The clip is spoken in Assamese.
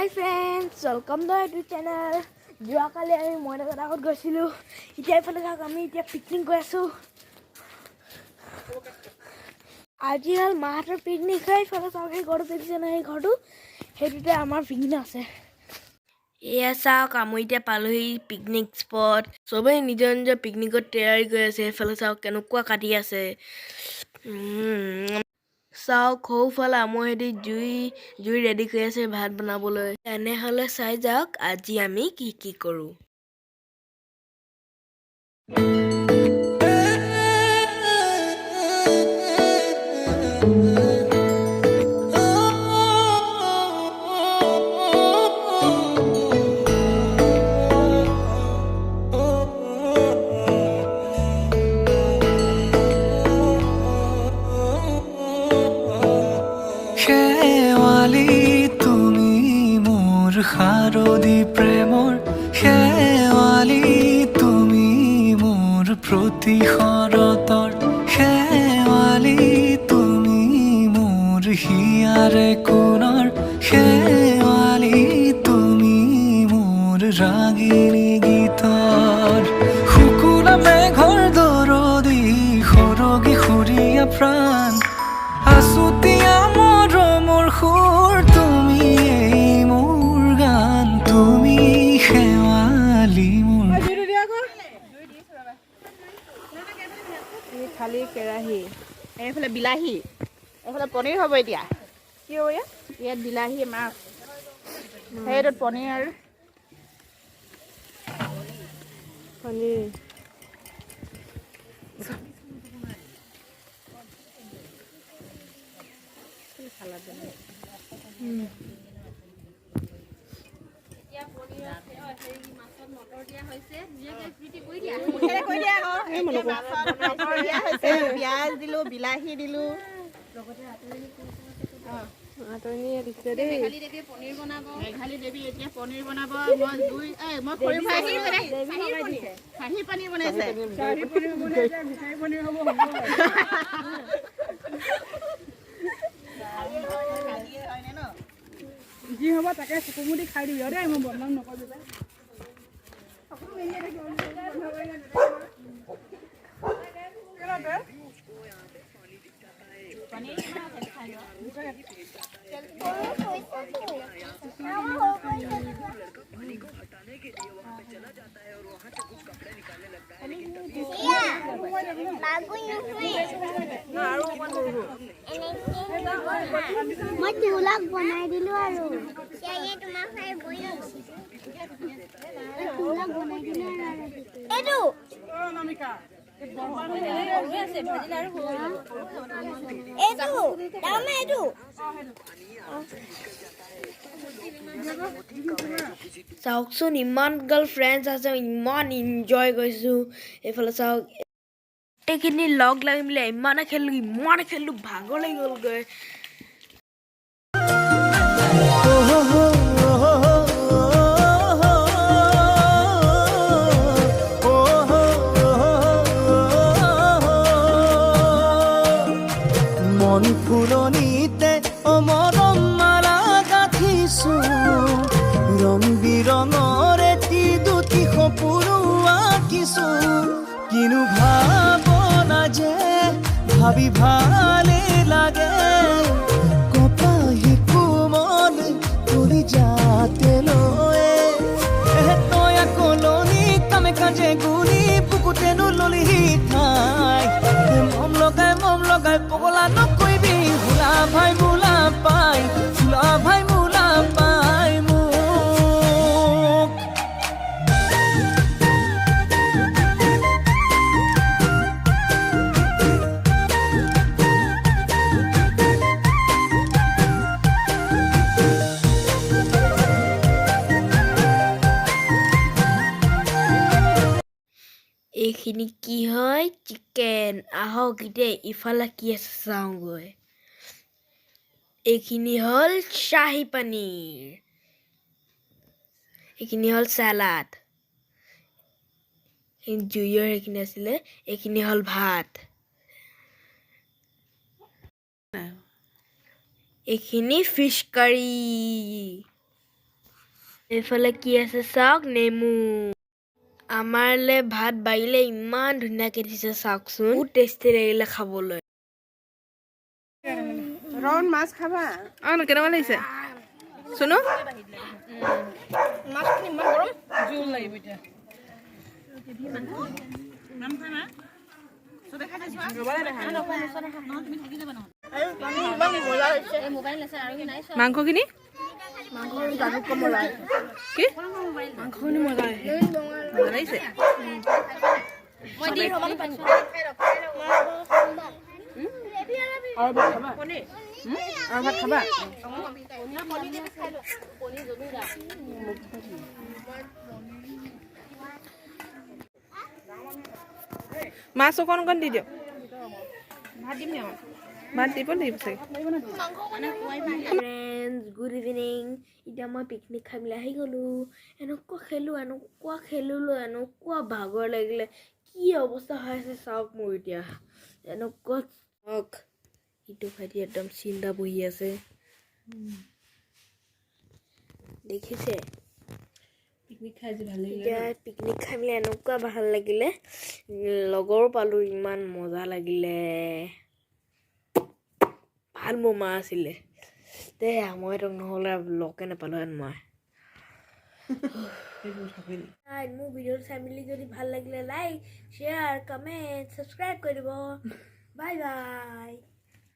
Hi friends, welcome to our channel. যোৱাকালি আমি মইনাৰ আগত গৈছিলোঁ এতিয়া ইফালে যাওক আমি এতিয়া পিকনিক গৈ আছোঁ আজি হ'ল মাহঁতৰ পিকনিক হয় ইফালে চাওক এই ঘৰটো দেখিছে নহয় এই ঘৰটো সেইটোতে আমাৰ পিকনিক আছে এয়া চাওক আমি এতিয়া পালোহি পিকনিক স্পট চবেই নিজৰ নিজৰ পিকনিকত তৈয়াৰী কৰি আছে এইফালে চাওক কেনেকুৱা কাটি আছে চাওক সৌফালে আমহেদি জুই ৰেডি কৰি আছে ভাত বনাবলৈ তেনেহ'লে চাই যাওক আজি আমি কি কৰোঁ শাৰদী প্ৰেমৰ শেৱালি তুমি মোৰ প্ৰতি শৰতৰ শেৱালি তুমি মোৰ হিয়াৰে কোণৰ শেৱালি তুমি মোৰ ৰাগিনী গীতৰ শুকুলা মেঘৰ দৰদি সৰগী সৰীয়া প্ৰাণ আছুতীয়া মৰমৰ সুৰ তুমি তুমি শেৱালি মোৰ খালি কেৰাহী এইফালে বিলাহী এইফালে পনীৰ হ'ব এতিয়া কি হ'ব ইয়াত বিলাহী মাছ সেইটোত পনীৰ আৰু পনীৰ পিঁয়াজ দিলোঁ বিলাহী দিলোঁ মেঘালী দেৱী এতিয়া পনীৰ বনাব খাহী পনীৰ বনাইছে যি হ'ব তাকে চকুমুটি খাই দিবি দেই মই বদনাম নকৰিবি মই তোলাক বনাই দিলো আৰু তোলাক বনাই দিলো এইটো চাওকচোন ইমান গাল ফ্ৰেণ্ডছ আছে ইমান এনজয় কৰিছোঁ এইফালে চাওক গোটেইখিনি লগ লাগি মেলি ইমানে খেলিলোঁ ভাগৰ লাগি গ'লগৈ মন ফুলনিতে অমৰম মালা গাঁঠিছো ৰং বিৰঙৰ এটি দুটি সপোনো আঁকিছো কিনো ভাৱনা যে ভাবি ভালে লাগে কপাহি কোমল কৰি যাতে লয়ে তয়া কলনি কামে কাজে গুলি বুকুতেনো ললি ঠাই মম লগাই পগলা নকৰিবি ভোলা ভাই মোলা পাই মোক এইখিনি কি হয় চিকেন আহক এতিয়া ইফালে কি আছে চাওঁগৈ এইখিনি হ'ল শ্বাহী পনীৰ এইখিনি হ'ল চালাড জুইৰ সেইখিনি আছিলে এইখিনি হ'ল ভাত এইখিনি ফিছ কাৰী এইফালে কি আছে চাওক, নেমু। আমাৰলে ভাত বাঢ়িলে ইমান ধুনীয়াকে দিছে চাওকচোন, বহুত টেষ্টি লাগিলে খাবলৈ। ৰণ মাছ খাবা কেনেকুৱা লাগিছে শুনো মাছখিনি ইমান গৰম। জোল লাগিব এতিয়া মাংসখিনি কি মাংসখিনি মজা লাগিছে আৰু ভাত খাবা মাছ অকণ অকণ দি দিয়ক ভাত দিব লাগিব চাগে ফ্ৰেণ্ডছ, গুড ইভিনিং। এতিয়া মই পিকনিক খাই মেলি আহি গ'লোঁ। এনেকুৱা খেলিলোঁ, এনেকুৱা ভাগৰ লাগিলে। কি অৱস্থা হৈ আছে চাওক মোৰ এতিয়া। এনেকুৱা চাওক, ইটো ভাইটি একদম চিন্তা বহি আছে, দেখিছে? পিকনিক খাই আজি ভাল লাগিলে এতিয়া পিকনিক খাই মেলি এনেকুৱা ভাল লাগিলে, লগৰো পালোঁ, ইমান মজা লাগিলে। ভাল মোমা আছিলে দে, মই তোক নহ'লে লগে নাপালোহেঁতেন মই। মোৰ ভিডিঅ'টো চাই মেলি যদি ভাল লাগিলে লাইক, শ্বেয়াৰ, কমেণ্ট, ছাবস্ক্ৰাইব কৰি দিব। Bye bye.